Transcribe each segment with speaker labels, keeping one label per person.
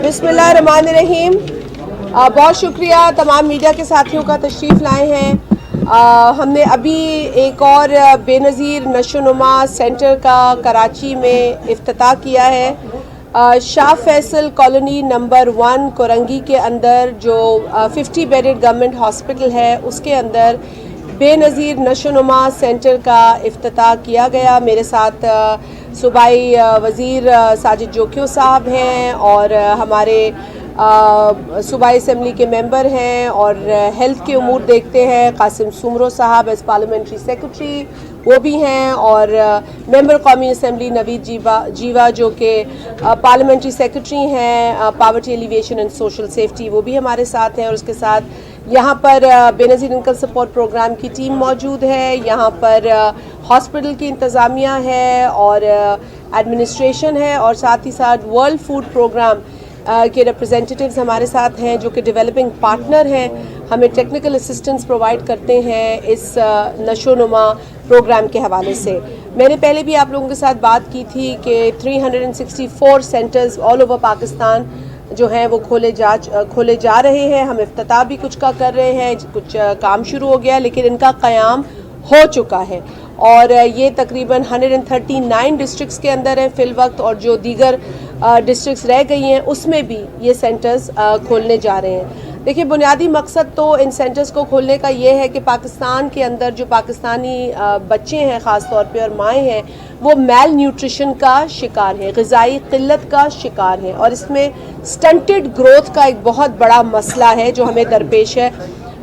Speaker 1: बिस्मिल्लाहिर्रहमानिर्रहीम। बहुत शुक्रिया तमाम मीडिया के साथियों का तशरीफ़ लाए हैं। हमने अभी एक और बेनज़ीर नशोनुमा सेंटर का कराची में इफ्तिताह किया है। शाह फैसल कॉलोनी नंबर 1 कोरंगी के अंदर जो 50 बेडेड गवर्नमेंट हॉस्पिटल है उसके अंदर बेनज़ीर नशोनुमा सेंटर का इफ्तिताह किया गया। मेरे साथ सूबाई वज़ीर साजिद जोखियो साहब हैं और हमारे सूबाई असम्बली के मेंबर हैं और हेल्थ के उमूर देखते हैं कासिम सुमरो साहब एज़ पार्लियामेंट्री सेक्रेटरी वो भी हैं, और मेंबर कौमी असम्बली नवीद जीवा जो कि पार्लियामेंट्री सेक्रेटरी हैं poverty elevation and social safety, वो भी हमारे साथ हैं। और उसके साथ यहाँ पर बेनज़ीर इनकम सपोर्ट प्रोग्राम की टीम मौजूद है, यहाँ पर हॉस्पिटल की इंतज़ामिया है और एडमिनिस्ट्रेशन है, और साथ ही साथ वर्ल्ड फूड प्रोग्राम के रिप्रेजेंटेटिव्स हमारे साथ हैं जो कि डेवलपिंग पार्टनर हैं, हमें टेक्निकल असिस्टेंस प्रोवाइड करते हैं इस नशोनुमा प्रोग्राम के हवाले से। मैंने पहले भी आप लोगों के साथ बात की थी कि 364 सेंटर्स ऑल ओवर पाकिस्तान जो हैं वो खोले जा रहे हैं। हम इफ्तिताह भी कुछ का कर रहे हैं, कुछ काम शुरू हो गया लेकिन इनका क़याम हो चुका है, और ये तकरीबन 139 डिस्ट्रिक्ट्स के अंदर है फ़िल वक्त, और जो दीगर डिस्ट्रिक्ट्स रह गई हैं उसमें भी ये सेंटर्स खोलने जा रहे हैं। देखिए, बुनियादी मकसद तो इन सेंटर्स को खोलने का ये है कि पाकिस्तान के अंदर जो पाकिस्तानी बच्चे हैं ख़ास तौर पे और माएँ हैं वो मैल न्यूट्रिशन का शिकार हैं, ग़िज़ाई क़िल्लत का शिकार हैं, और इसमें स्टंटेड ग्रोथ का एक बहुत बड़ा मसला है जो हमें दरपेश है।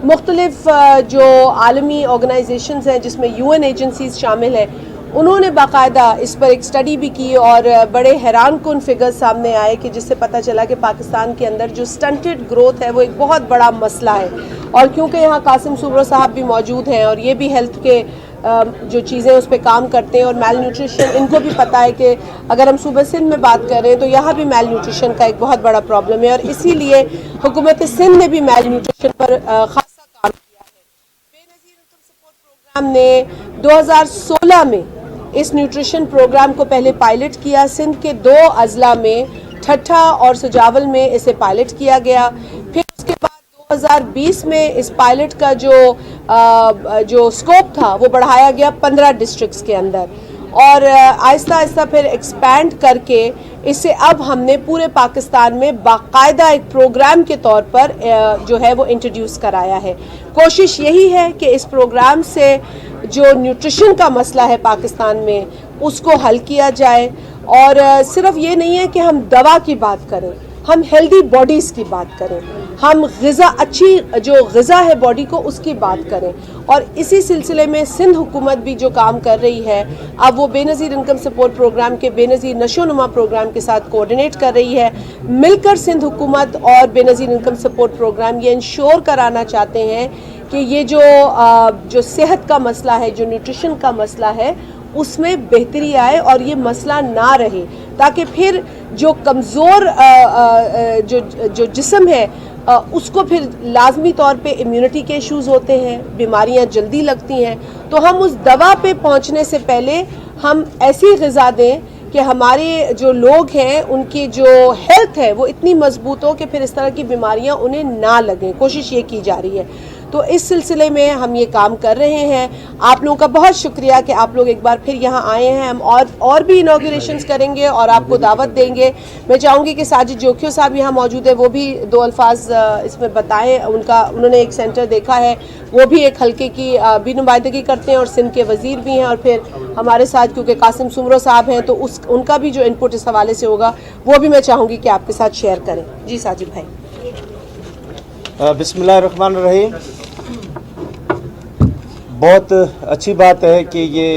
Speaker 1: मुख्तलिफ जो आलमी ऑर्गेनाइजेशंस हैं जिसमें UN एजेंसीज़ शामिल हैं, उन्होंने बाकायदा इस पर एक स्टडी भी की और बड़े हैरान कुन फिगर्स सामने आए कि जिससे पता चला कि पाकिस्तान के अंदर जो स्टंटेड ग्रोथ है वो एक बहुत बड़ा मसला है। और क्योंकि यहाँ कासिम सुमरो साहब भी मौजूद हैं और ये भी हेल्थ के जो चीज़ें उस पर काम करते हैं, और मेल न्यूट्रिशन इनको भी पता है कि अगर हम सूबा सिंध में बात करें तो यहाँ भी मेल न्यूट्रिशन का एक बहुत बड़ा प्रॉब्लम है, और इसीलिए हुकूमत सिंध ने भी मेल न्यूट्रिशन पर खासा काम किया है। बेनज़ीर इनकम सपोर्ट प्रोग्राम ने 2016 में इस न्यूट्रिशन प्रोग्राम को पहले पायलट किया। सिंध के 2 अजला में ठट्ठा और सजावल में इसे पायलट किया गया। फिर उसके बाद 2020 में इस पायलट का जो स्कोप था वो बढ़ाया गया 15 डिस्ट्रिक्ट्स के अंदर, और आहिस्ता आहिस्ता फिर एक्सपैंड करके इसे अब हमने पूरे पाकिस्तान में बाकायदा एक प्रोग्राम के तौर पर जो है वो इंट्रोड्यूस कराया है। कोशिश यही है कि इस प्रोग्राम से जो न्यूट्रिशन का मसला है पाकिस्तान में उसको हल किया जाए, और सिर्फ ये नहीं है कि हम दवा की बात करें, हम हेल्दी बॉडीज़ की बात करें, हम अच्छी जो ग़िज़ा है बॉडी को उसकी बात करें। और इसी सिलसिले में सिंध हुकूमत भी जो काम कर रही है, अब वो बेनज़ीर इनकम सपोर्ट प्रोग्राम के बेनज़ीर नशोनुमा प्रोग्राम के साथ कोऑर्डिनेट कर रही है। मिलकर सिंध हुकूमत और बेनज़ीर इनकम सपोर्ट प्रोग्राम ये इंश्योर कराना चाहते हैं कि ये जो सेहत का मसला है, जो न्यूट्रिशन का मसला है, उसमें बेहतरी आए और ये मसला ना रहे, ताकि फिर जो कमज़ोर जो जिस्म है उसको फिर लाजमी तौर पे इम्यूनिटी के इश्यूज़ होते हैं, बीमारियां जल्दी लगती हैं। तो हम उस दवा पे पहुंचने से पहले हम ऐसी ग़िज़ा दें कि हमारे जो लोग हैं उनकी जो हेल्थ है वो इतनी मजबूत हो कि फिर इस तरह की बीमारियां उन्हें ना लगें। कोशिश ये की जा रही है। तो इस सिलसिले में हम ये काम कर रहे हैं। आप लोगों का बहुत शुक्रिया कि आप लोग एक बार फिर यहाँ आए हैं। हम और भी इनॉग्रेशंस करेंगे और आपको दावत देंगे। मैं चाहूँगी कि साजिद जोखियो साहब यहाँ मौजूद है, वो भी 2 अल्फाज इसमें बताएं। उन्होंने एक सेंटर देखा है, वो भी एक हल्के की भी नुमाइंदगी करते हैं और सिंध के वज़ीर भी हैं, और फिर हमारे साथ क्योंकि कासिम सुमरो साहब हैं तो उनका भी जो इनपुट इस हवाले से होगा वो भी मैं चाहूँगी कि आपके साथ शेयर करें। जी साजिद भाई।
Speaker 2: बिस्मिल्लाहिर्रहमानिर्रहीम। बहुत अच्छी बात है कि ये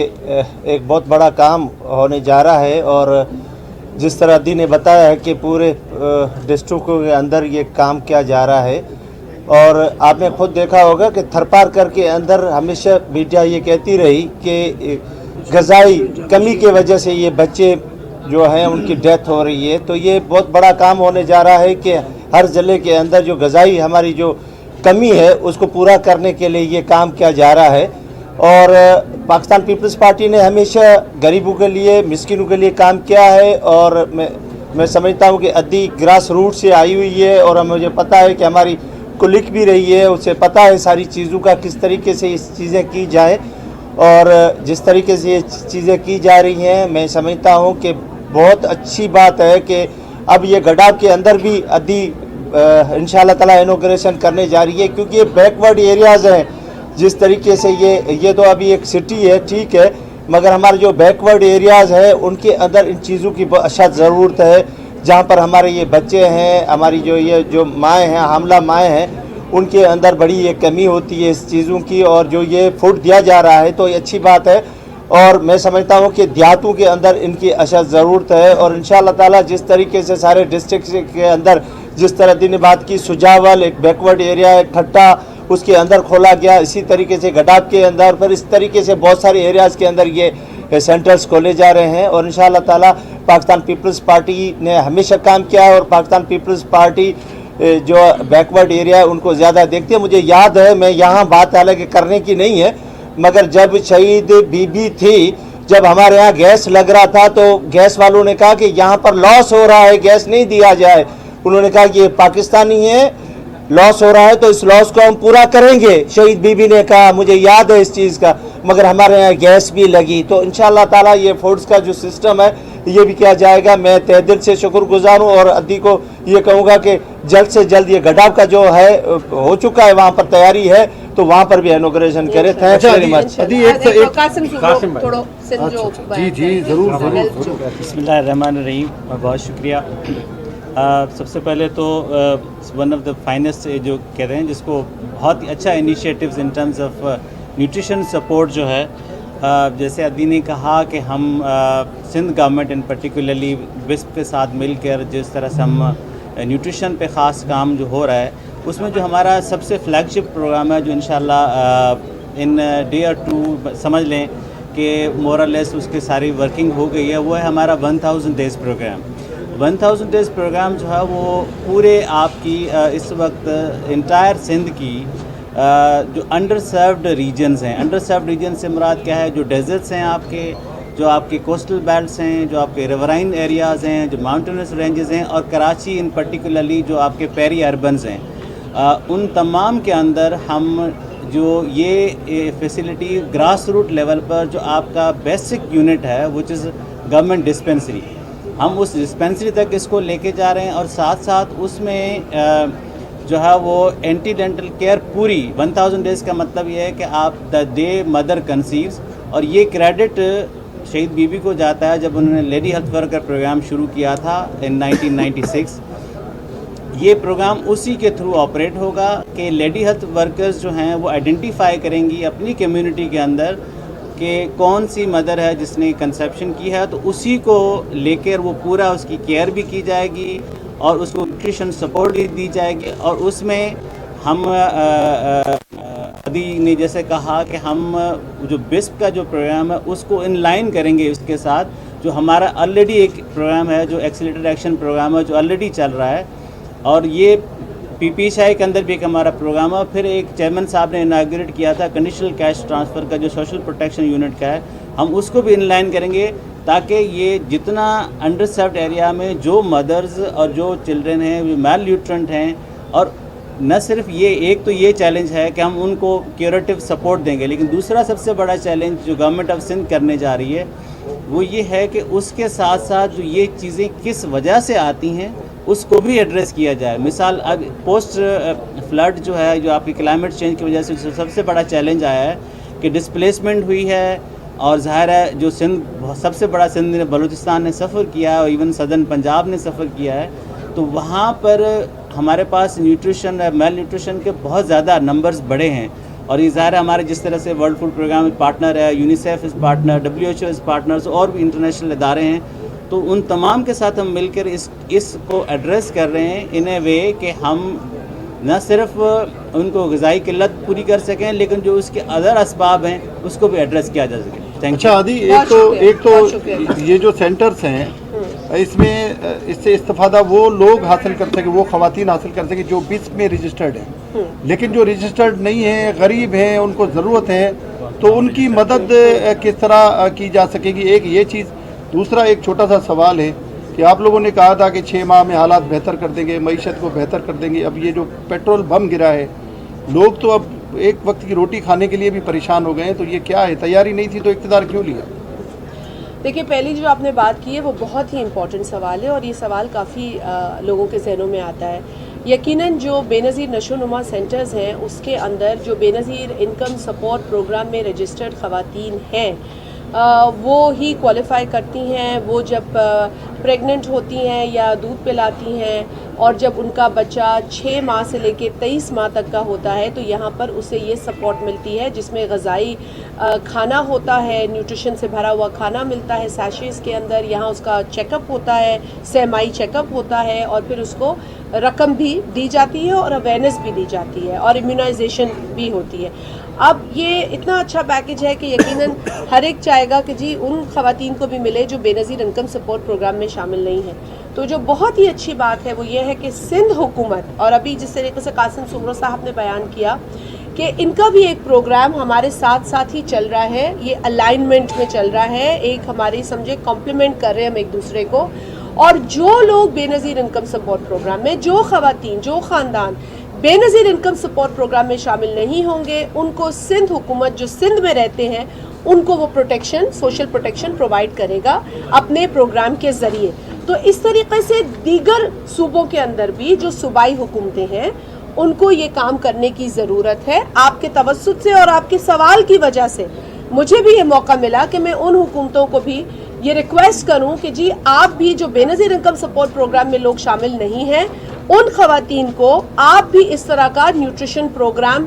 Speaker 2: एक बहुत बड़ा काम होने जा रहा है, और जिस तरह दी ने बताया है कि पूरे डिस्ट्रिक्टों के अंदर ये काम किया जा रहा है। और आपने खुद देखा होगा कि थरपारकर के अंदर हमेशा मीडिया ये कहती रही कि ग़िज़ाई कमी की वजह से ये बच्चे जो हैं उनकी डेथ हो रही है। तो ये बहुत बड़ा काम होने जा रहा है कि हर ज़िले के अंदर जो ग़िज़ाई हमारी जो कमी है उसको पूरा करने के लिए ये काम किया जा रहा है। और पाकिस्तान पीपल्स पार्टी ने हमेशा गरीबों के लिए, मिस्किनों के लिए काम किया है, और मैं समझता हूँ कि अद्दी ग्रास रूट से आई हुई है और मुझे पता है कि हमारी कुलिक भी रही है, उसे पता है सारी चीज़ों का किस तरीके से इस चीज़ें की जाए, और जिस तरीके से ये चीज़ें की जा रही हैं मैं समझता हूँ कि बहुत अच्छी बात है कि अब ये गडाब के अंदर भी अद्दी इंशाल्लाह ताला इनॉग्रेशन करने जा रही है, क्योंकि ये बैकवर्ड एरियाज़ हैं। जिस तरीके से ये तो अभी एक सिटी है, ठीक है, मगर हमारे जो बैकवर्ड एरियाज़ है उनके अंदर इन चीज़ों की अशद ज़रूरत है, जहाँ पर हमारे ये बच्चे हैं, हमारी जो माएँ हैं, हामला माएँ हैं, उनके अंदर बड़ी ये कमी होती है इस चीज़ों की, और जो ये फूड दिया जा रहा है तो ये अच्छी बात है। और मैं समझता हूँ कि देहातों के अंदर इनकी अशद ज़रूरत है, और इंशाअल्लाह ताला जिस तरीके से सारे डिस्ट्रिक्ट के अंदर जिस तरह दी ने बात की, सुजावल एक बैकवर्ड एरिया है, ठट्टा उसके अंदर खोला गया, इसी तरीके से गडाब के अंदर, फिर इस तरीके से बहुत सारे एरियाज़ के अंदर ये सेंटर्स खोले जा रहे हैं। और इंशाअल्लाह ताला पाकिस्तान पीपल्स पार्टी ने हमेशा काम किया है, और पाकिस्तान पीपल्स पार्टी जो बैकवर्ड एरिया है उनको ज़्यादा देखती है। मुझे याद है, मैं यहाँ बात हालांकि करने की नहीं है, मगर जब शहीद बीबी थी, जब हमारे यहाँ गैस लग रहा था तो गैस वालों ने कहा कि यहाँ पर लॉस हो रहा है, गैस नहीं दिया जाए। उन्होंने कहा कि ये पाकिस्तानी है, लॉस हो रहा है तो इस लॉस को हम पूरा करेंगे, शहीद बीबी ने कहा, मुझे याद है इस चीज़ का। मगर हमारे यहाँ गैस भी लगी, तो इंशाअल्लाह ताला ये फूड्स का जो सिस्टम है ये भी किया जाएगा। मैं तहे दिल से शुक्रगुजार हूँ, और अद्दी को ये कहूँगा कि जल्द से जल्द ये गडाब का जो है हो चुका है, वहाँ पर तैयारी है, तो वहाँ पर भी इनॉग्रेशन करें। Thanks very much.
Speaker 3: जी जी ज़रूर ज़रूर।
Speaker 4: बिस्मिल्लाहिर्रहमानिर्रहीम, बहुत शुक्रिया। सबसे पहले तो वन ऑफ द फाइनेस्ट जो कहते हैं, जिसको बहुत ही अच्छा initiatives in terms of nutrition support जो है, जैसे अद्दी ने कहा कि हम सिंध गवर्नमेंट इन पर्टिकुलरली विस्प के साथ मिलकर जिस तरह से हम न्यूट्रिशन पे ख़ास काम जो हो रहा है, उसमें जो हमारा सबसे फ्लैगशिप प्रोग्राम है, जो इंशाल्लाह इन डे और टू समझ लें कि मोरलेस उसकी सारी वर्किंग हो गई है, वो है हमारा 1000 डेज़ प्रोग्राम। 1000 डेज़ प्रोग्राम जो है वो पूरे आपकी इस वक्त इंटायर सिंध की जो अंडर सर्व्ड रीजन्स हैं, अंडर सर्व्ड रीजन से मुराद क्या है, जो डेजर्ट्स हैं आपके, जो आपके कोस्टल बेल्ट्स हैं, जो आपके रिवराइन एरियाज़ हैं, जो माउंटेनस रेंजेस हैं, और कराची इन पर्टिकुलरली जो आपके पेरी अर्बन्स हैं, उन तमाम के अंदर हम जो ये फैसिलिटी ग्रास रूट लेवल पर जो आपका बेसिक यूनिट है, विच इज़ गवर्नमेंट डिस्पेंसरी, हम उस डिस्पेंसरी तक इसको लेके जा रहे हैं। और साथ साथ उसमें जो है वो एंटी डेंटल केयर पूरी 1000 डेज़ का मतलब ये है कि आप द डे मदर कंसीव्स, और ये क्रेडिट शहीद बीबी को जाता है जब उन्होंने लेडी हेल्थ वर्कर प्रोग्राम शुरू किया था इन 1996। ये प्रोग्राम उसी के थ्रू ऑपरेट होगा कि लेडी हेल्थ वर्कर्स जो हैं वो आइडेंटिफाई करेंगी अपनी कम्युनिटी के अंदर कि कौन सी मदर है जिसने कंसेप्शन की है, तो उसी को लेकर वो पूरा उसकी केयर भी की जाएगी और उसको न्यूट्रिशन सपोर्ट भी दी जाएगी। और उसमें हम अदी ने जैसे कहा कि हम जो बिस्प का जो प्रोग्राम है उसको इन लाइन करेंगे उसके साथ जो हमारा ऑलरेडी एक प्रोग्राम है, जो एक्सीलरेटेड एक्शन प्रोग्राम है, जो ऑलरेडी चल रहा है। और ये PPSI के अंदर भी एक हमारा प्रोग्राम है। फिर एक चेयरमैन साहब ने इनाग्रेट किया था कंडीशनल कैश ट्रांसफ़र का, जो सोशल प्रोटेक्शन यूनिट का है, हम उसको भी इनलाइन करेंगे ताकि ये जितना अंडर सर्व्ड एरिया में जो मदर्स और जो चिल्ड्रन हैं वो मैल न्यूट्रेंट हैं, और न सिर्फ ये, एक तो ये चैलेंज है कि हम उनको क्यूरेटिव सपोर्ट देंगे, लेकिन दूसरा सबसे बड़ा चैलेंज जो गवर्नमेंट ऑफ सिंध करने जा रही है वो ये है कि उसके साथ साथ जो ये चीज़ें किस वजह से आती हैं उसको भी एड्रेस किया जाए। मिसाल अब पोस्ट फ्लड जो है, जो आपकी क्लाइमेट चेंज की वजह से सबसे बड़ा चैलेंज आया है कि डिस्प्लेसमेंट हुई है, और ज़ाहिर है जो सिंध सबसे बड़ा सिंध ने बलूचिस्तान ने सफ़र किया है और इवन सदर्न पंजाब ने सफ़र किया है, तो वहाँ पर हमारे पास न्यूट्रिशन मेल न्यूट्रिशन के बहुत ज़्यादा नंबर्स बड़े हैं। और ये ज़ाहिर है हमारे जिस तरह से वर्ल्ड फूड प्रोग्राम पार्टनर है, यूनिसेफ इस पार्टनर, WHO इस पार्टनर्स, और भी इंटरनेशनल इदारे हैं, तो उन तमाम के साथ हम मिलकर इसको एड्रेस कर रहे हैं इन ए वे कि हम न सिर्फ उनको ग़िज़ाई किल्लत पूरी कर सकें, लेकिन जो उसके अदर असबाब हैं उसको भी एड्रेस किया जा सके। Thank you.
Speaker 3: अच्छा आदि, एक तो ये जो सेंटर्स हैं इसमें इससे इस्तिफ़ादा वो लोग हासिल कर सके, वो ख़वातीन हासिल कर सके जो बिस्प में रजिस्टर्ड हैं, लेकिन जो रजिस्टर्ड नहीं है, गरीब हैं, उनको ज़रूरत है, तो उनकी मदद किस तरह की जा सकेगी, एक ये चीज़। दूसरा एक छोटा सा सवाल है कि आप लोगों ने कहा था कि 6 माह में हालात बेहतर कर देंगे, मईशत को बेहतर कर देंगे। अब ये जो पेट्रोल बम गिरा है, लोग तो अब एक वक्त की रोटी खाने के लिए भी परेशान हो गए हैं। तो ये क्या है, तैयारी नहीं थी तो इक़्तिदार क्यों लिया?
Speaker 1: देखिए, पहली जो आपने बात की है वो बहुत ही इम्पोर्टेंट सवाल है और ये सवाल काफ़ी लोगों के जहनों में आता है। यकीनन जो बेनज़ीर नशोनुमा सेंटर्स हैं उसके अंदर जो बेनज़ीर इनकम सपोर्ट प्रोग्राम में रजिस्टर्ड ख़वातीन हैं वो ही क्वालिफ़ाई करती हैं। वो जब प्रेग्नेंट होती हैं या दूध पिलाती हैं और जब उनका बच्चा 6 माह से लेके 23 माह तक का होता है तो यहाँ पर उसे ये सपोर्ट मिलती है जिसमें ग़िज़ाई खाना होता है, न्यूट्रिशन से भरा हुआ खाना मिलता है सैशेज़ के अंदर। यहाँ उसका चेकअप होता है, सहमाही चेकअप होता है और फिर उसको रकम भी दी जाती है और अवेयरनेस भी दी जाती है और इम्यूनाइजेशन भी होती है। अब ये इतना अच्छा पैकेज है कि यकीनन हर एक चाहेगा कि जी उन ख़वातीन को भी मिले जो बेनज़ीर इनकम सपोर्ट प्रोग्राम में शामिल नहीं हैं। तो जो बहुत ही अच्छी बात है वो ये है कि सिंध हुकूमत और अभी जिस तरीके से कासिम सुमरो साहब ने बयान किया कि इनका भी एक प्रोग्राम हमारे साथ साथ ही चल रहा है, ये अलाइनमेंट में चल रहा है, एक हमारी समझे कॉम्प्लीमेंट कर रहे हैं हम एक दूसरे को। और जो लोग बेनज़ीर इनकम सपोर्ट प्रोग्राम में, जो ख़वातीन, जो ख़ानदान बेनज़ीर इनकम सपोर्ट प्रोग्राम में शामिल नहीं होंगे, उनको सिंध हुकूमत जो सिंध में रहते हैं उनको वो प्रोटेक्शन, सोशल प्रोटेक्शन प्रोवाइड करेगा अपने प्रोग्राम के ज़रिए। तो इस तरीके से दीगर सूबों के अंदर भी जो सूबाई हुकूमतें हैं उनको ये काम करने की ज़रूरत है। आपके तवस्सुत से और आपके सवाल की वजह से मुझे भी ये मौका मिला कि मैं उन हुकूमतों को भी ये रिक्वेस्ट करूं कि जी आप भी जो बेनज़ीर इनकम सपोर्ट प्रोग्राम में लोग शामिल नहीं हैं उन ख़वातीन को आप भी इस तरह का न्यूट्रिशन प्रोग्राम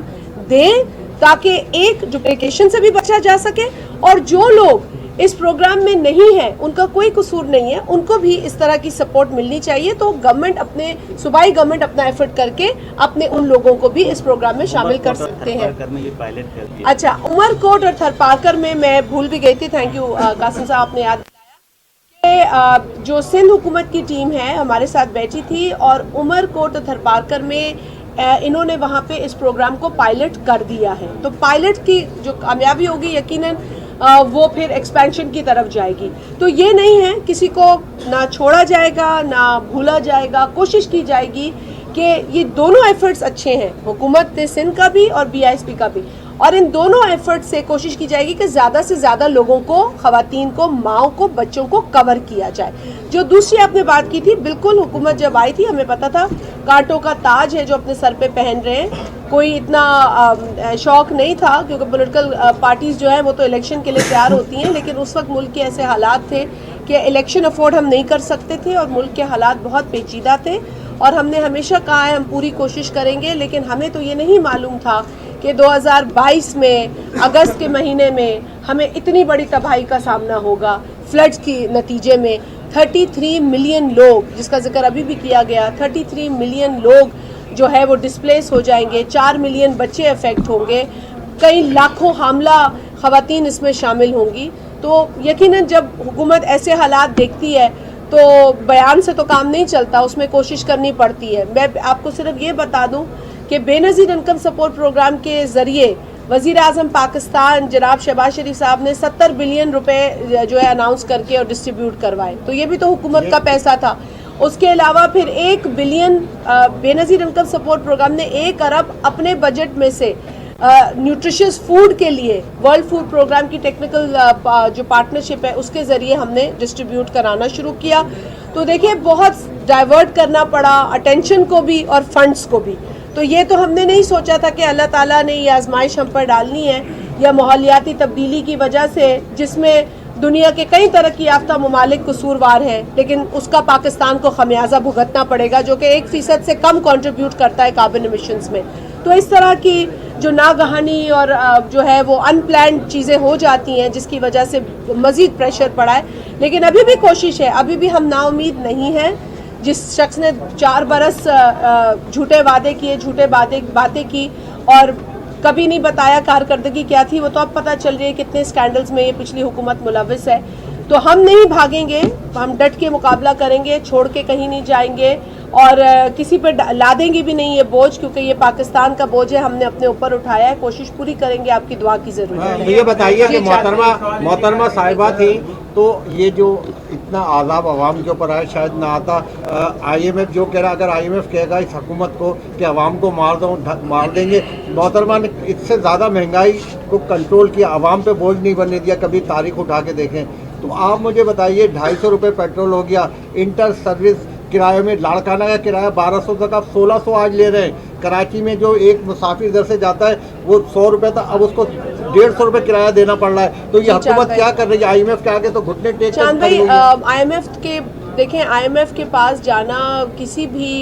Speaker 1: दें ताकि एक डुप्लीकेशन से भी बचा जा सके और जो लोग इस प्रोग्राम में नहीं है, उनका कोई कसूर नहीं है, उनको भी इस तरह की सपोर्ट मिलनी चाहिए। तो गवर्नमेंट अपने सूबाई गवर्नमेंट अपना एफर्ट करके अपने उन लोगों को भी इस प्रोग्राम में शामिल कर सकते हैं। अच्छा, उमरकोट और थरपारकर में मैं भूल भी गई थी, थैंक यू कासिम साहब, आपने याद दिलाया कि जो सिंध हुकूमत की टीम है हमारे साथ बैठी थी और उमरकोट और थरपारकर में इन्होंने वहाँ पे इस प्रोग्राम को पायलट कर दिया है। तो पायलट की जो कामयाबी होगी यकीनन वो फिर एक्सपेंशन की तरफ जाएगी। तो ये नहीं है किसी को ना छोड़ा जाएगा ना भूला जाएगा, कोशिश की जाएगी कि ये दोनों एफर्ट्स अच्छे हैं, हुकूमत सिंध का भी और BISP का भी, और इन दोनों एफर्ट से कोशिश की जाएगी कि ज़्यादा से ज़्यादा लोगों को, ख़वातीन को, माओं को, बच्चों को कवर किया जाए। जो दूसरी आपने बात की थी, बिल्कुल हुकूमत जब आई थी हमें पता था कांटों का ताज है जो अपने सर पे पहन रहे हैं, कोई इतना शौक नहीं था क्योंकि पॉलिटिकल पार्टीज़ जो हैं वो तो इलेक्शन के लिए तैयार होती हैं, लेकिन उस वक्त मुल्क के ऐसे हालात थे कि इलेक्शन अफोर्ड हम नहीं कर सकते थे और मुल्क के हालात बहुत पेचीदा थे और हमने हमेशा कहा है हम पूरी कोशिश करेंगे। लेकिन हमें तो ये नहीं मालूम था कि 2022 में अगस्त के महीने में हमें इतनी बड़ी तबाही का सामना होगा। फ्लड्स के नतीजे में 33 मिलियन लोग, जिसका जिक्र अभी भी किया गया, 33 मिलियन लोग जो है वो डिस्प्लेस हो जाएंगे, 4 मिलियन बच्चे अफेक्ट होंगे, कई लाखों हामला ख़वातीन इसमें शामिल होंगी। तो यकीनन जब हुकूमत ऐसे हालात देखती है तो बयान से तो काम नहीं चलता, उसमें कोशिश करनी पड़ती है। मैं आपको सिर्फ ये बता दूं कि बेनज़ीर इनकम सपोर्ट प्रोग्राम के ज़रिए वज़ीर आज़म पाकिस्तान जनाब शहबाज शरीफ साहब ने 70 बिलियन रुपए जो है अनाउंस करके और डिस्ट्रीब्यूट करवाए, तो ये भी तो हुकूमत का पैसा था। उसके अलावा फिर 1 billion Benazir income support program ने 1 अरब अपने बजट में से न्यूट्रिशियस फूड के लिए वर्ल्ड फूड प्रोग्राम की टेक्निकल जो पार्टनरशिप है उसके ज़रिए हमने डिस्ट्रीब्यूट कराना शुरू किया। तो देखिए बहुत डाइवर्ट करना पड़ा अटेंशन को भी और फंड्स को भी। तो ये तो हमने नहीं सोचा था कि अल्लाह ताला ने ये आजमाइश हम पर डालनी है या माहौलियाती तब्दीली की वजह से, जिसमें दुनिया के कई तरक्की याफ्ता ममालिक कसूरवार हैं, लेकिन उसका पाकिस्तान को खमियाजा भुगतना पड़ेगा जो कि 1% से कम कंट्रीब्यूट करता है कार्बन एमिशंस में। तो इस तरह की जो नागहानी और जो है वो अनप्लान्ड चीज़ें हो जाती हैं जिसकी वजह से मज़ीद प्रेशर पड़ा है। लेकिन अभी भी कोशिश है, अभी भी हम नाउमीद नहीं हैं। जिस शख्स ने 4 बरस झूठे वादे किए, झूठे बातें की और कभी नहीं बताया कारकर्दगी क्या थी, वो तो अब पता चल रही है कितने स्कैंडल्स में ये पिछली हुकूमत मुलव्विस है। तो हम नहीं भागेंगे, हम डट के मुकाबला करेंगे, छोड़ के कहीं नहीं जाएंगे اور کسی پہ لادیں گے بھی نہیں یہ بوجھ، کیونکہ یہ پاکستان کا بوجھ ہے، ہم نے اپنے اوپر اٹھایا ہے، کوشش پوری کریں گے، آپ کی دعا کی ضرورت ہے۔
Speaker 5: یہ بتائیے کہ محترمہ صاحبہ تھی تو یہ جو اتنا عذاب عوام کے اوپر آئے شاید نہ آتا۔ آئی ایم ایف جو کہہ رہا، اگر آئی ایم ایف کہے گا اس حکومت کو کہ عوام کو مار دیں گے، محترمہ نے اس سے زیادہ مہنگائی کو کنٹرول کیا، عوام پہ بوجھ نہیں بننے دیا، کبھی تاریخ اٹھا کے دیکھیں تو آپ مجھے بتائیے 250 روپے پیٹرول ہو گیا، انٹر سروس کرایے میں لاڑکانہ کا کرایہ 1200 تک آپ 1600 آج لے رہے ہیں، کراچی میں جو ایک مسافر ادھر سے جاتا ہے وہ 100 روپے تھا، اب اس کو 150 روپے کرایہ دینا پڑ رہا ہے، تو یہ حکومت کیا کر رہی ہے؟ آئی ایم ایف کے آگے تو گھٹنے ٹیک
Speaker 1: چاند بھائی، آئی ایم ایف کے دیکھیں، آئی ایم ایف کے پاس جانا کسی بھی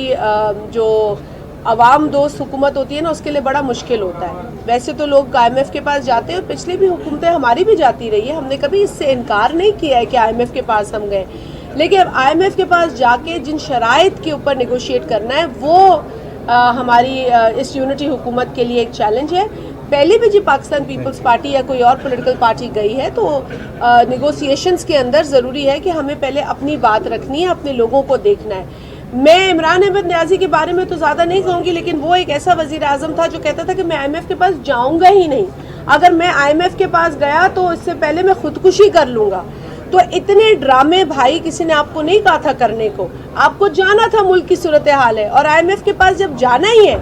Speaker 1: جو عوام دوست حکومت ہوتی ہے نا اس کے لیے بڑا مشکل ہوتا ہے۔ ویسے تو لوگ آئی ایم ایف کے پاس جاتے ہیں، اور پچھلی بھی حکومتیں ہماری بھی جاتی رہی ہے، ہم نے کبھی اس سے انکار نہیں کیا ہے کہ آئی ایم ایف کے پاس ہم گئے، لیکن آئی ایم ایف کے پاس جا کے جن شرائط کے اوپر نیگوشیٹ کرنا ہے وہ ہماری اس یونٹی حکومت کے لیے ایک چیلنج ہے۔ پہلے بھی جی پاکستان پیپلز پارٹی یا کوئی اور پولیٹیکل پارٹی گئی ہے تو نیگوسیشنز کے اندر ضروری ہے کہ ہمیں پہلے اپنی بات رکھنی ہے، اپنے لوگوں کو دیکھنا ہے۔ میں عمران احمد نیازی کے بارے میں تو زیادہ نہیں کہوں گی، لیکن وہ ایک ایسا وزیر اعظم تھا جو کہتا تھا کہ میں آئی ایم ایف کے پاس جاؤں گا ہی نہیں، اگر میں آئی ایم ایف کے پاس گیا تو اس سے پہلے میں خودکشی کر لوں گا۔ تو اتنے ڈرامے بھائی کسی نے آپ کو نہیں کہا تھا کرنے کو، آپ کو جانا تھا، ملک کی صورتحال ہے، اور آئی ایم ایف کے پاس جب جانا ہی ہے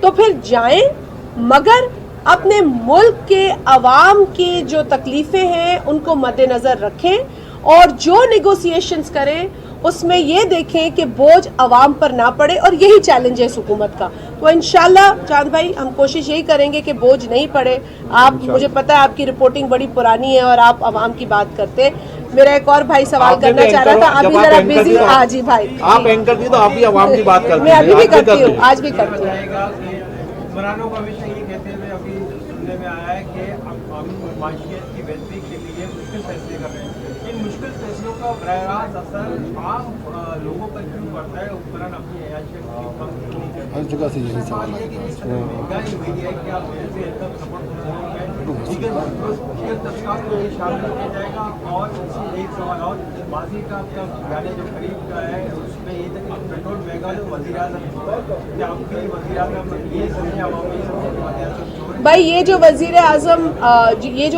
Speaker 1: تو پھر جائیں، مگر اپنے ملک کے عوام کی جو تکلیفیں ہیں ان کو مد نظر رکھیں، اور جو نیگوسیشنز کریں اس میں یہ دیکھیں کہ بوجھ عوام پر نہ پڑے، اور یہی چیلنج ہے اس حکومت کا۔ تو انشاءاللہ چاند بھائی ہم کوشش یہی کریں گے کہ بوجھ نہیں پڑے۔ آپ مجھے پتہ ہے آپ کی رپورٹنگ بڑی پرانی ہے اور آپ عوام کی بات کرتے ہیں۔ میرا ایک اور بھائی سوال کرنا چاہ رہا تھا، ابھی ذرا بزی۔ ہاں جی بھائی،
Speaker 5: آپ اینکر تھی تو آپ بھی عوام کی بات کرتے ہیں۔
Speaker 1: میں ابھی بھی کرتی ہوں، آج بھی کرتی ہوں۔
Speaker 6: حکمرانوں کو ہمیشہ یہ کہتے ہوئے ابھی سننے میں آیا ہے کہ معیشت کی بہتری کے لیے مشکل فیصلے کر رہے ہیں، ان مشکل فیصلوں کا براہ راست اثر عام لوگوں پر کیوں پڑتا ہے؟ حکمران اپنی عیاشت کی کم کیوں نہیں کرتے؟
Speaker 3: ہر جگہ سے یہی سوال ہے۔
Speaker 6: مہنگائی ہوئی ہے کہ آپ جیسے انکم سپورٹ دیگر طبقات کو بھی شامل کیا جائے گا؟ اور ایک سوال اور، ماضی کا گانے جو قریب کا ہے اس میں یہ تھا کہ پیٹرول مہنگا جو وزیر اعظم کیا آپ کے وزیر اعظم یہ سمجھے عوامی
Speaker 1: بھائی یہ جو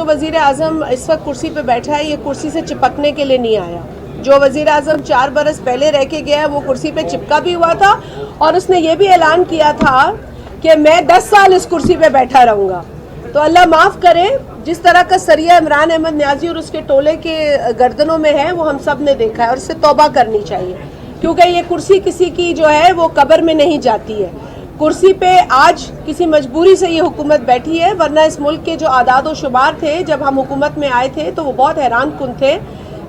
Speaker 1: وزیر اعظم اس وقت کرسی پہ بیٹھا ہے، یہ کرسی سے چپکنے کے لیے نہیں آیا۔ جو وزیر اعظم 4 برس پہلے رہ کے گیا ہے وہ کرسی پہ چپکا بھی ہوا تھا، اور اس نے یہ بھی اعلان کیا تھا کہ میں 10 سال اس کرسی پہ بیٹھا رہوں گا۔ تو اللہ معاف کرے، جس طرح کا سریہ عمران احمد نیازی اور اس کے ٹولے کے گردنوں میں ہے وہ ہم سب نے دیکھا ہے، اور اس سے توبہ کرنی چاہیے، کیونکہ یہ کرسی کسی کی جو ہے وہ قبر میں نہیں جاتی ہے۔ کرسی پہ آج کسی مجبوری سے یہ حکومت بیٹھی ہے، ورنہ اس ملک کے جو اعداد و شمار تھے جب ہم حکومت میں آئے تھے تو وہ بہت حیران کن تھے۔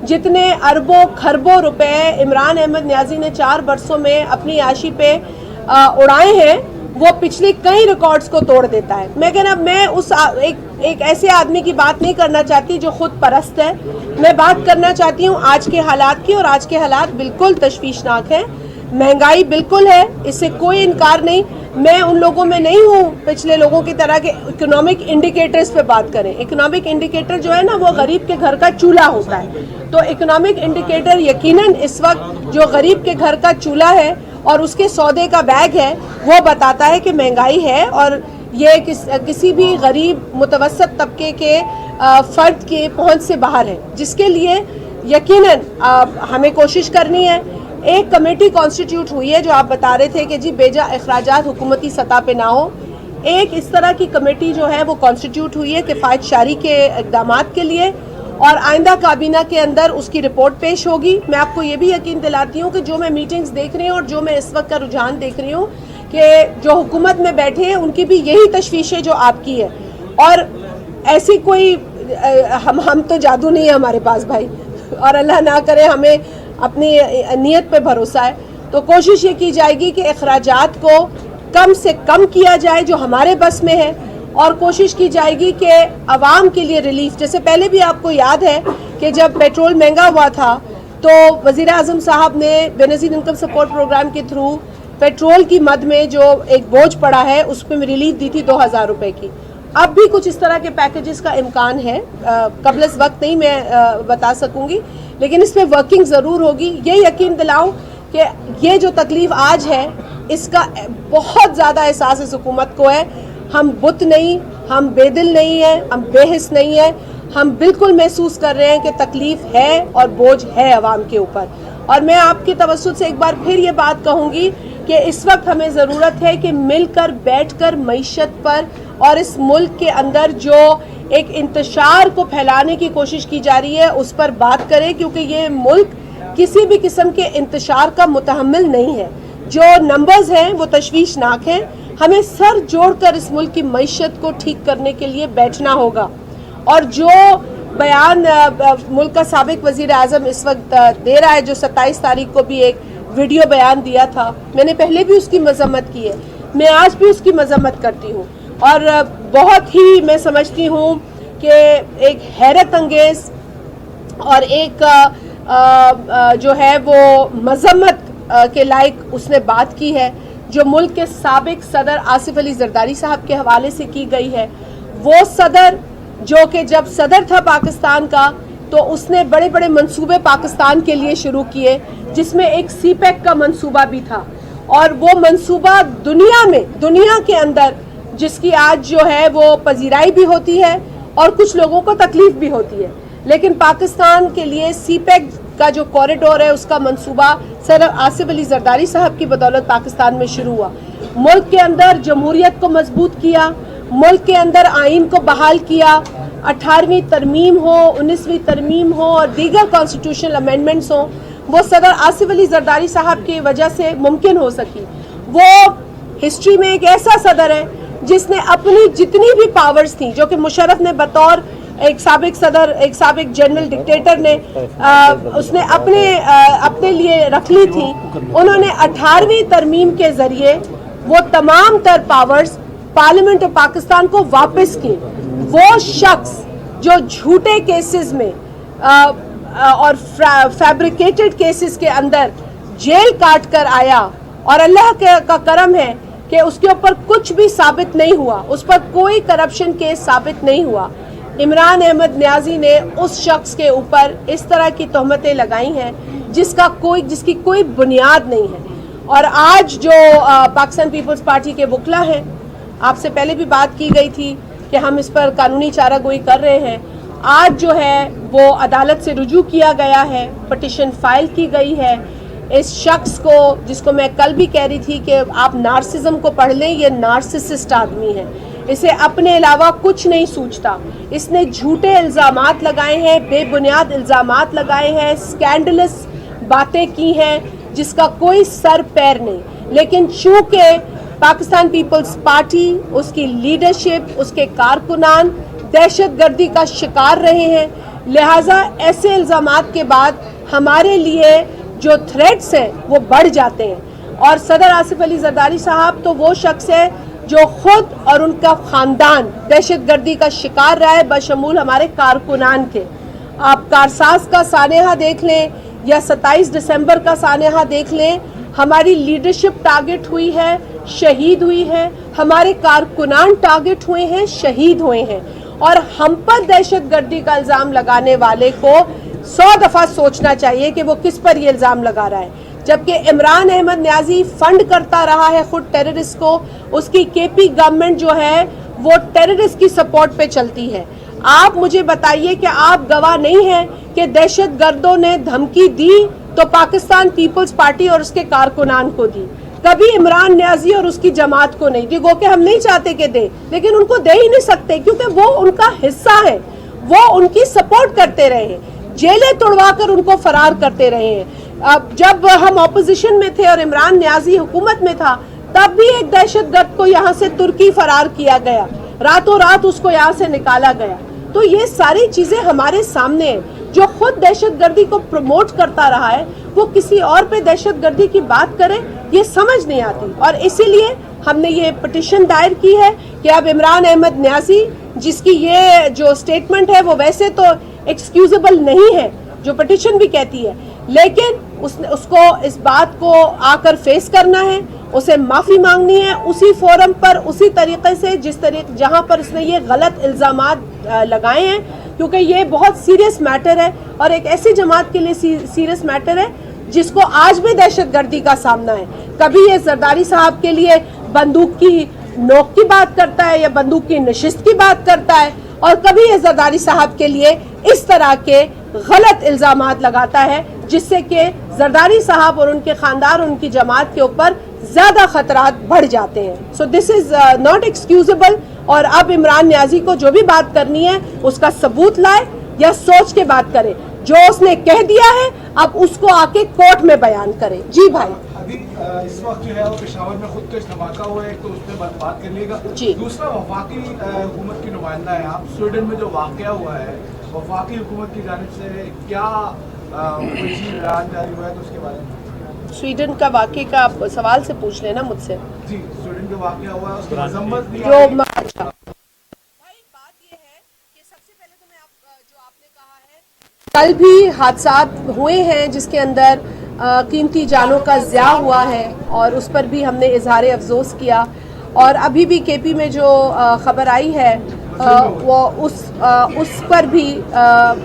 Speaker 1: جتنے اربوں خربوں روپے عمران احمد نیازی نے 4 برسوں میں اپنی عیاشی پہ اڑائے ہیں، وہ پچھلی کئی ریکارڈز کو توڑ دیتا ہے۔ میں اس ایک ایسے آدمی کی بات نہیں کرنا چاہتی جو خود پرست ہے، میں بات کرنا چاہتی ہوں آج کے حالات کی، اور آج کے حالات بالکل تشویشناک ہیں۔ مہنگائی بالکل ہے، اس سے کوئی انکار نہیں۔ میں ان لوگوں میں نہیں ہوں پچھلے لوگوں کی طرح کہ اکنامک انڈیکیٹرز پہ بات کریں۔ اکنامک انڈیکیٹر جو ہے نا وہ غریب کے گھر کا چولہا ہوتا ہے، تو اکنامک انڈیکیٹر یقیناً اس وقت جو غریب کے گھر کا چولہا ہے اور اس کے سودے کا بیگ ہے وہ بتاتا ہے کہ مہنگائی ہے، اور یہ کسی بھی غریب متوسط طبقے کے فرد کے پہنچ سے باہر ہے، جس کے لیے یقیناً ہمیں کوشش کرنی ہے۔ ایک کمیٹی کانسٹیٹیوٹ ہوئی ہے جو آپ بتا رہے تھے کہ جی بیجا اخراجات حکومتی سطح پہ نہ ہو، ایک اس طرح کی کمیٹی جو ہے وہ کانسٹیٹیوٹ ہوئی ہے کفایت شاری کے اقدامات کے لیے، اور آئندہ کابینہ کے اندر اس کی رپورٹ پیش ہوگی۔ میں آپ کو یہ بھی یقین دلاتی ہوں کہ جو میں میٹنگز دیکھ رہی ہوں اور جو میں اس وقت کا رجحان دیکھ رہی ہوں کہ جو حکومت میں بیٹھے ہیں ان کی بھی یہی تشویش ہے جو آپ کی ہے، اور ایسی کوئی ہم تو جادو نہیں ہے ہمارے پاس بھائی، اور اللہ نہ کرے ہمیں اپنی نیت پہ بھروسہ ہے، تو کوشش یہ کی جائے گی کہ اخراجات کو کم سے کم کیا جائے جو ہمارے بس میں ہے، اور کوشش کی جائے گی کہ عوام کے لیے ریلیف، جیسے پہلے بھی آپ کو یاد ہے کہ جب پیٹرول مہنگا ہوا تھا تو وزیر اعظم صاحب نے بے نظیر انکم سپورٹ پروگرام کے تھرو پیٹرول کی مد میں جو ایک بوجھ پڑا ہے اس پہ ریلیف دی تھی 2000 روپے کی۔ اب بھی کچھ اس طرح کے پیکیجز کا امکان ہے، قبل از وقت نہیں میں بتا سکوں گی، لیکن اس پہ ورکنگ ضرور ہوگی۔ یہ یقین دلاؤں کہ یہ جو تکلیف آج ہے اس کا بہت زیادہ احساس اس حکومت کو ہے. ہم بت نہیں, ہم بے دل نہیں ہیں, ہم بے حس نہیں ہیں, ہم بالکل محسوس کر رہے ہیں کہ تکلیف ہے اور بوجھ ہے عوام کے اوپر. اور میں آپ کی توسط سے ایک بار پھر یہ بات کہوں گی کہ اس وقت ہمیں ضرورت ہے کہ مل کر بیٹھ کر معیشت پر اور اس ملک کے اندر جو ایک انتشار کو پھیلانے کی کوشش کی جا رہی ہے اس پر بات کریں, کیونکہ یہ ملک کسی بھی قسم کے انتشار کا متحمل نہیں ہے. جو نمبرز ہیں وہ تشویشناک ہیں. ہمیں سر جوڑ کر اس ملک کی معیشت کو ٹھیک کرنے کے لیے بیٹھنا ہوگا. اور جو بیان ملک کا سابق وزیر اعظم اس وقت دے رہا ہے, جو 27 تاریخ کو بھی ایک ویڈیو بیان دیا تھا, میں نے پہلے بھی اس کی مذمت کی ہے, میں آج بھی اس کی مذمت کرتی ہوں. اور بہت ہی میں سمجھتی ہوں کہ ایک حیرت انگیز اور ایک جو ہے وہ مذمت کے لائق اس نے بات کی ہے جو ملک کے سابق صدر آصف علی زرداری صاحب کے حوالے سے کی گئی ہے. وہ صدر جو کہ جب صدر تھا پاکستان کا تو اس نے بڑے بڑے منصوبے پاکستان کے لیے شروع کیے, جس میں ایک سی پیک کا منصوبہ بھی تھا. اور وہ منصوبہ دنیا کے اندر جس کی آج جو ہے وہ پذیرائی بھی ہوتی ہے اور کچھ لوگوں کو تکلیف بھی ہوتی ہے, لیکن پاکستان کے لیے سی پیک کا جو کوریڈور ہے اس کا منصوبہ صدر آصف علی زرداری صاحب کی بدولت پاکستان میں شروع ہوا. ملک کے اندر جمہوریت کو مضبوط کیا, ملک کے اندر آئین کو بحال کیا, 18ویں ترمیم ہو, 19ویں ترمیم ہو اور دیگر کانسٹیٹیوشنل امینڈمنٹس ہوں, وہ صدر آصف علی زرداری صاحب کی وجہ سے ممکن ہو سکی. وہ ہسٹری میں ایک ایسا صدر ہے جس نے اپنی جتنی بھی پاورز تھیں, جو کہ مشرف نے بطور ایک سابق صدر, ایک سابق جنرل ڈکٹیٹر نے اس نے اپنے لیے رکھ لی تھی, انہوں نے 18ویں ترمیم کے ذریعے وہ تمام تر پاورز پارلیمنٹ آف پاکستان کو واپس کی. وہ شخص جو جھوٹے کیسز میں اور فیبریکیٹڈ کیسز کے اندر جیل کاٹ کر آیا, اور اللہ کا کرم ہے کہ اس کے اوپر کچھ بھی ثابت نہیں ہوا, اس پر کوئی کرپشن کیس ثابت نہیں ہوا. عمران احمد نیازی نے اس شخص کے اوپر اس طرح کی تہمتیں لگائی ہیں جس کی کوئی بنیاد نہیں ہے. اور آج جو پاکستان پیپلز پارٹی کے وکلا ہیں, آپ سے پہلے بھی بات کی گئی تھی کہ ہم اس پر قانونی چارہ گوئی کر رہے ہیں. آج جو ہے وہ عدالت سے رجوع کیا گیا ہے, پٹیشن فائل کی گئی ہے. اس شخص کو, جس کو میں کل بھی کہہ رہی تھی کہ آپ نارسزم کو پڑھ لیں, یہ نارسسسٹ آدمی ہے, اسے اپنے علاوہ کچھ نہیں سوچتا. اس نے جھوٹے الزامات لگائے ہیں, بے بنیاد الزامات لگائے ہیں, اسکینڈلس باتیں کی ہیں جس کا کوئی سر پیر نہیں. لیکن چونکہ پاکستان پیپلز پارٹی, اس کی لیڈرشپ, اس کے کارکنان دہشت گردی کا شکار رہے ہیں, لہٰذا ایسے الزامات کے بعد ہمارے لیے جو تھریٹس ہیں وہ بڑھ جاتے ہیں. اور صدر آصف علی زرداری صاحب تو وہ شخص ہے جو خود اور ان کا خاندان دہشت گردی کا شکار رہا ہے, بشمول ہمارے کارکنان کے. آپ کارساز کا سانحہ دیکھ لیں یا 27 دسمبر کا سانحہ دیکھ لیں, ہماری لیڈرشپ ٹارگٹ ہوئی ہے, شہید ہوئی ہے, ہمارے کارکنان ٹارگٹ ہوئے ہیں, شہید ہوئے ہیں. اور ہم پر دہشت گردی کا الزام لگانے والے کو 100 دفعہ سوچنا چاہیے کہ وہ کس پر یہ الزام لگا رہا ہے. جبکہ عمران احمد نیازی فنڈ کرتا رہا ہے خود ٹیررسٹ کو, اس کی کے پی گورنمنٹ جو ہے وہ ٹیررسٹ کی سپورٹ پہ چلتی ہے. آپ مجھے بتائیے کہ آپ گواہ نہیں ہیں کہ دہشت گردوں نے دھمکی دی تو پاکستان پیپلز پارٹی اور اس کے کارکنان کو دی, کبھی عمران نیازی اور اس کی جماعت کو نہیں دی. گو کہ ہم نہیں چاہتے کہ دے, لیکن ان کو دے ہی نہیں سکتے کیونکہ وہ ان کا حصہ ہے, وہ ان کی سپورٹ کرتے رہے ہیں, جیلیں توڑوا کر ان کو فرار کرتے رہے ہیں. جب ہم اپوزیشن میں تھے اور عمران نیازی حکومت میں تھا, تب بھی ایک دہشت گرد کو یہاں سے ترکی فرار کیا گیا, راتوں رات اس کو یہاں سے نکالا گیا. تو یہ ساری چیزیں ہمارے سامنے ہیں. جو خود دہشت گردی کو پروموٹ کرتا رہا ہے وہ کسی اور پہ دہشت گردی کی بات کرے, یہ سمجھ نہیں آتی. اور اسی لیے ہم نے یہ پٹیشن دائر کی ہے کہ اب عمران احمد نیازی, جس کی یہ جو سٹیٹمنٹ ہے وہ ویسے تو ایکسکیوزیبل نہیں ہے, جو پٹیشن بھی کہتی ہے, لیکن اس کو اس بات کو آ کر فیس کرنا ہے, اسے معافی مانگنی ہے اسی فورم پر, اسی طریقے سے جہاں پر اس نے یہ غلط الزامات لگائے ہیں, کیونکہ یہ بہت سیریس میٹر ہے اور ایک ایسی جماعت کے لیے سیریس میٹر ہے جس کو آج بھی دہشت گردی کا سامنا ہے. کبھی یہ زرداری صاحب کے لیے بندوق کی نوک کی بات کرتا ہے یا بندوق کی نشست کی بات کرتا ہے, اور کبھی یہ زرداری صاحب کے لیے اس طرح کے غلط الزامات لگاتا ہے جس سے کہ زرداری صاحب اور ان کے خاندان اور ان کی جماعت کے اوپر زیادہ خطرات بڑھ جاتے ہیں. سو دس از ناٹ ایکسکیوزیبل. اور اب عمران نیازی کو جو بھی بات کرنی ہے اس کا ثبوت لائے یا سوچ کے بات کرے. جو اس نے کہہ دیا ہے اب اس کو آ کے کورٹ میں بیان کرے. جی بھائی.
Speaker 6: ابھی اس وقت جو ہے وہ پشاور میں خود کش دھماکہ ہوا ہے, تو اس پہ بات کر لیے گا.
Speaker 1: جی.
Speaker 6: دوسرا وفاقی حکومت کی نمائندہ ہے آپ, سویڈن میں جو واقعہ ہوا ہے وفاقی حکومت کی جانب سے کیا کوئی چیز بیان جاری ہوا ہے, تو اس کے بارے میں.
Speaker 1: سویڈن کا واقعے کا آپ سوال سے پوچھ لینا مجھ سے.
Speaker 6: جی, سویڈن جو واقعہ ہوا ہے اس کی مذمت بھی
Speaker 1: جو اچھا بھائی بات یہ ہے کہ سب سے پہلے تو میں جو آپ نے کہا ہے کل بھی حادثات ہوئے ہیں جس کے اندر قیمتی جانوں کا ضیاع ہوا ہے, اور اس پر بھی ہم نے اظہار افسوس کیا. اور ابھی بھی کے پی میں جو خبر آئی ہے وہ اس پر بھی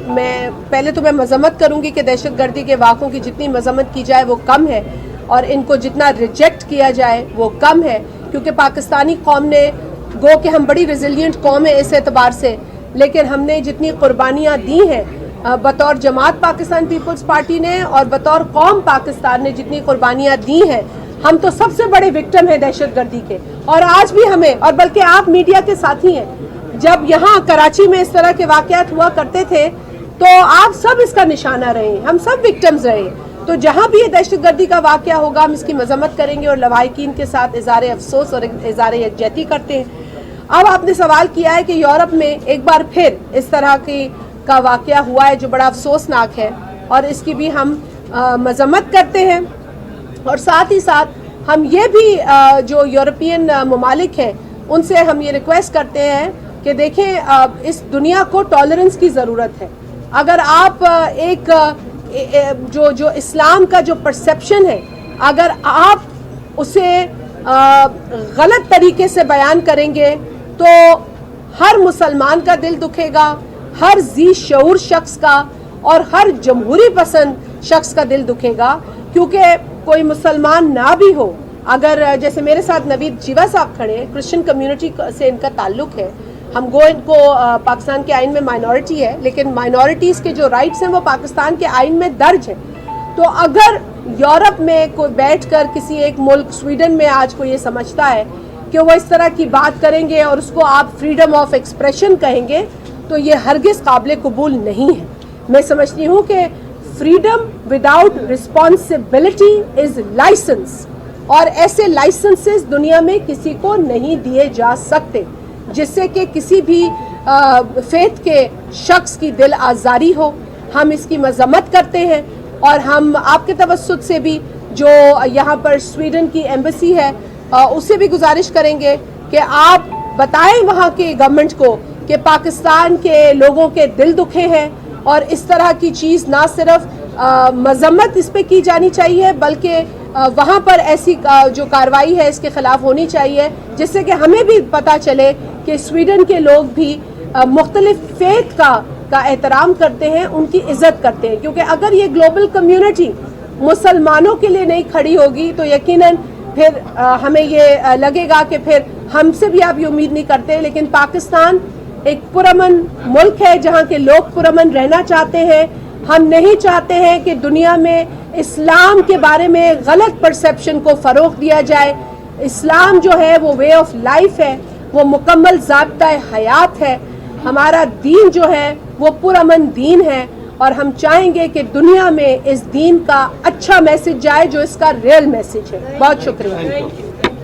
Speaker 1: میں پہلے تو میں مذمت کروں گی کہ دہشت گردی کے واقعوں کی جتنی مذمت کی جائے وہ کم ہے, اور ان کو جتنا ریجیکٹ کیا جائے وہ کم ہے. کیونکہ پاکستانی قوم نے گو کہ ہم بڑی ریزیلینٹ قوم ہے اس اعتبار سے, لیکن ہم نے جتنی قربانیاں دی ہیں بطور جماعت پاکستان پیپلز پارٹی نے اور بطور قوم پاکستان نے جتنی قربانیاں دی ہیں, ہم تو سب سے بڑے وکٹم ہیں دہشت گردی کے. اور آج بھی ہمیں, اور بلکہ آپ میڈیا کے ساتھی ہیں, جب یہاں کراچی میں اس طرح کے واقعات ہوا کرتے تھے تو آپ سب اس کا نشانہ رہے, ہم سب وکٹمز رہے. تو جہاں بھی یہ دہشت گردی کا واقعہ ہوگا ہم اس کی مذمت کریں گے اور لواحقین کے ساتھ اظہار افسوس اور اظہار یکجہتی کرتے ہیں. اب آپ نے سوال کیا ہے کہ یورپ میں ایک بار پھر اس طرح کا واقعہ ہوا ہے جو بڑا افسوسناک ہے, اور اس کی بھی ہم مذمت کرتے ہیں. اور ساتھ ہی ساتھ ہم یہ بھی جو یورپین ممالک ہیں ان سے ہم یہ ریکویسٹ کرتے ہیں کہ دیکھیں اس دنیا کو ٹالرنس کی ضرورت ہے. اگر آپ ایک جو اسلام کا جو پرسیپشن ہے اگر آپ اسے غلط طریقے سے بیان کریں گے تو ہر مسلمان کا دل دکھے گا, ہر ذی شعور شخص کا اور ہر جمہوری پسند شخص کا دل دکھے گا. کیونکہ کوئی مسلمان نہ بھی ہو, اگر جیسے میرے ساتھ نوید جیوا صاحب کھڑے ہیں, کرسچن کمیونٹی سے ان کا تعلق ہے, ہم ان کو پاکستان کے آئین میں مائنورٹی ہے لیکن مائنورٹیز کے جو رائٹس ہیں وہ پاکستان کے آئین میں درج ہیں. تو اگر یورپ میں کوئی بیٹھ کر کسی ایک ملک سویڈن میں آج کو یہ سمجھتا ہے کہ وہ اس طرح کی بات کریں گے اور اس کو آپ فریڈم آف ایکسپریشن کہیں گے تو یہ ہرگز قابل قبول نہیں ہے. میں سمجھتی ہوں کہ freedom without responsibility is license, اور ایسے لائسنسز دنیا میں کسی کو نہیں دیے جا سکتے جس سے کہ کسی بھی فیتھ کے شخص کی دل آزاری ہو. ہم اس کی مذمت کرتے ہیں, اور ہم آپ کے توسط سے بھی جو یہاں پر سویڈن کی ایمبیسی ہے اس سے بھی گزارش کریں گے کہ آپ بتائیں وہاں کے گورنمنٹ کو کہ پاکستان کے لوگوں کے دل دکھے ہیں, اور اس طرح کی چیز نہ صرف مذمت اس پہ کی جانی چاہیے بلکہ وہاں پر ایسی جو کارروائی ہے اس کے خلاف ہونی چاہیے جس سے کہ ہمیں بھی پتہ چلے کہ سویڈن کے لوگ بھی مختلف فیتھ کا احترام کرتے ہیں, ان کی عزت کرتے ہیں. کیونکہ اگر یہ گلوبل کمیونٹی مسلمانوں کے لیے نہیں کھڑی ہوگی تو یقیناً پھر ہمیں یہ لگے گا کہ پھر ہم سے بھی آپ یہ امید نہیں کرتے. لیکن پاکستان ایک پرامن ملک ہے جہاں کے لوگ پرامن رہنا چاہتے ہیں. ہم نہیں چاہتے ہیں کہ دنیا میں اسلام کے بارے میں غلط پرسیپشن کو فروغ دیا جائے. اسلام جو ہے وہ وے آف لائف ہے, وہ مکمل ضابطۂ حیات ہے. ہمارا دین جو ہے وہ پرامن دین ہے, اور ہم چاہیں گے کہ دنیا میں اس دین کا اچھا میسج جائے جو اس کا ریئل میسج ہے. بہت شکریہ.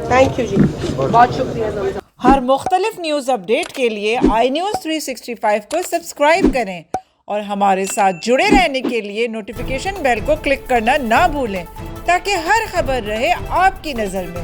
Speaker 1: تھینک یو جی, بہت شکریہ.
Speaker 7: ہر مختلف نیوز اپڈیٹ کے لیے آئی نیوز 365 کو سبسکرائب کریں اور ہمارے ساتھ جڑے رہنے کے لیے نوٹیفیکیشن بیل کو کلک کرنا نہ بھولیں تاکہ ہر خبر رہے آپ کی نظر میں.